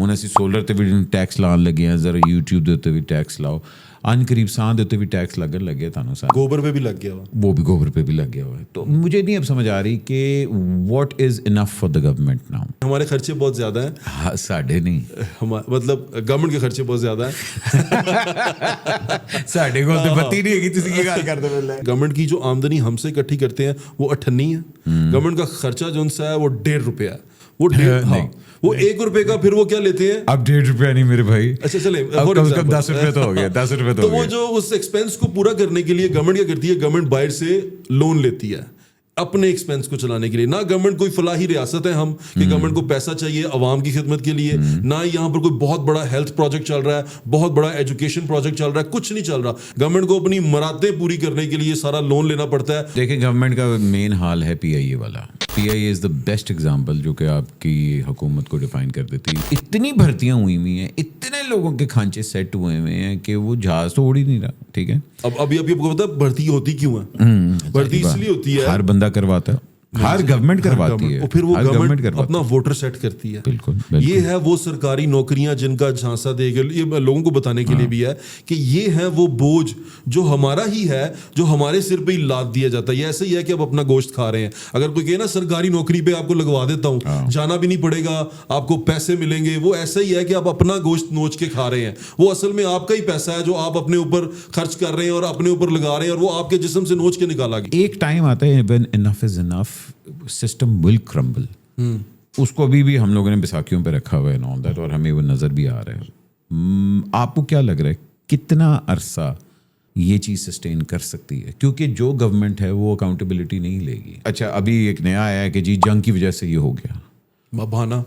ਹੁਣ ਅਸੀਂ ਸੋਲਰ ਤੇ ਵੀ ਟੈਕਸ ਲਾਉਣ ਲੱਗੇ ਹਾਂ, ਜ਼ਰਾ YouTube ਦੇ ਉੱਤੇ ਵੀ ਟੈਕਸ ਲਾਓ, ਅਨ ਕਰੀਬ ਸਾਹ ਦੇ ਉੱਤੇ ਵੀ ਟੈक्स लगन लगे थानू सारा, गोबर पे भी लग गया हुआ, वो भी गोबर पे भी लग गया हुआ है. तो मुझे नहीं अब समझ आ रही कि what is enough for the government now. हमारे खर्चे बहुत ज्यादा हैं. हाँ, साढ़े नहीं, मतलब गवर्नमेंट के खर्चे बहुत ज्यादा हैं. साढ़े को तो बत्ती नहीं है, तुसी की गल करदे पहले. गवर्नमेंट की जो आमदनी हमसे इकट्ठी करते हैं वो 98 है. गवर्नमेंट का खर्चा जो है वो 1.5 रुपया है. वो 1.5, हाँ, वो 1 रुपए का फिर वो क्या लेते हैं. अब 1.5 रुपया नहीं मेरे भाई, अच्छा चले, अब कम से कम 10 रुपये तो हो गया, 10 रुपये तो वो जो उस एक्सपेंस को पूरा करने के लिए गवर्नमेंट क्या करती है, गवर्नमेंट बाहर से लोन लेती है अपने एक्सपेंस को चलाने के लिए. ना गवर्नमेंट कोई फलाही रियासत है हम कि गवर्नमेंट को पैसा चाहिए अवाम की खिदमत के लिए, ना यहाँ पर कोई बहुत बड़ा हेल्थ प्रोजेक्ट चल रहा है, बहुत बड़ा एजुकेशन प्रोजेक्ट चल रहा है, कुछ नहीं चल रहा. गवर्नमेंट को अपनी मरादें पूरी करने के लिए सारा लोन लेना पड़ता है. देखिए गवर्नमेंट का मेन हाल है PIA वाला. PIA is the best example जो कि आपकी हुकूमत को डिफाइन कर देती है. इतनी भर्तियाँ हुई हुई हैं, इतने लोगों के खांचे सेट हुए हुए हैं कि वो जहाज तो उड़ ही नहीं रहा. ठीक है, अब अभी आपको पता है भर्ती होती क्यों है? भर्ती इसलिए होती है, हर बंदा करवाता है, हर गवर्नमेंट करवाती है, और फिर वो गवर्नमेंट अपना है, वोटर सेट करती है. बिल्कुल. ये है वो सरकारी नौकरियां जिनका झांसा देगा, ये लोगों को बताने के लिए भी है कि ये है वो बोझ जो हमारा ही है, जो हमारे सिर पे ही लाद दिया जाता है. ये ऐसे ही है कि अब अपना गोश्त खा रहे हैं. अगर कोई कहे ना सरकारी नौकरी पे आपको लगवा देता हूँ, जाना भी नहीं पड़ेगा, आपको पैसे मिलेंगे, वो ऐसा ही है कि आप अपना गोश्त नोच के खा रहे हैं. वो असल में आपका ही पैसा है जो आप अपने ऊपर खर्च कर रहे हैं और अपने ऊपर लगा रहे हैं, और वो आपके जिस्म से नोच के निकाला गया. एक टाइम आता है when enough is enough, system will crumble. उसको अभी भी हम लोगों ने बैसाखियों पे रखा हुआ है ऑन दैट, और हमें वो नज़र भी आ रहा है. आपको क्या लग रहा है कितना अरसा ये चीज़ सस्टेन कर सकती है? क्योंकि जो गवर्नमेंट है वो अकाउंटेबिलिटी नहीं लेगी. अच्छा, अभी एक नया आया है कि जी जंग की वजह से ये हो गया, बहाना.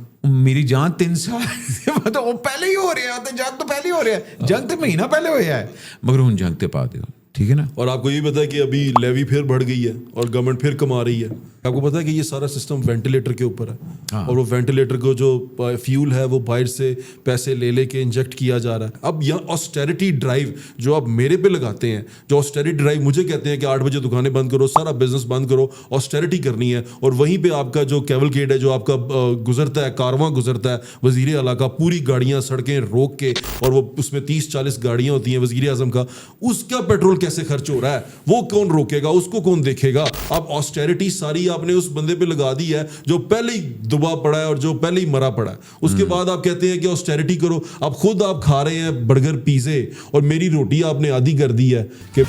मेरी जान 3 साल तो वो पहले ही हो रहा है, तो जंग तो पहले ही हो रहा है, जंग तो महीना पहले हो है, मगर उन जंग ते पा दो. ठीक है ना. और आपको ये पता है कि अभी लेवी फिर बढ़ गई है और गवर्नमेंट फिर कमा रही है. आपको पता है कि ये सारा सिस्टम वेंटिलेटर के ऊपर है. हाँ. और वो वेंटिलेटर को जो फ्यूल है वो बाहर से पैसे ले लेके इंजेक्ट किया जा रहा है. अब यहाँ ऑस्टेरिटी ड्राइव जो आप मेरे पे लगाते हैं, जो ऑस्टेरिटी ड्राइव मुझे कहते हैं कि 8 बजे दुकानें बंद करो, सारा बिजनेस बंद करो, ऑस्टेरिटी करनी है, और वहीं पे आपका जो कैवलकेड है, जो आपका गुजरता है, कारवां गुजरता है वजीर आला का, पूरी गाड़ियाँ सड़कें रोक के, और वो उसमें 30-40 गाड़ियाँ होती हैं वजीर आजम का, उसका पेट्रोल कैसे खर्च हो रहा है वो कौन रोकेगा, उसको कौन देखेगा? अब ऑस्टेरिटी सारी आपने उस बंदे पे लगा दी है जो पहले ही दुबा पड़ा है और जो पहले ही मरा पड़ा है. उसके बाद आप कहते हैं कि ऑस्टेरिटी करो. अब खुद आप खा रहे हैं बर्गर पिज़्ज़े और मेरी रोटी आपने आधी कर दी है कि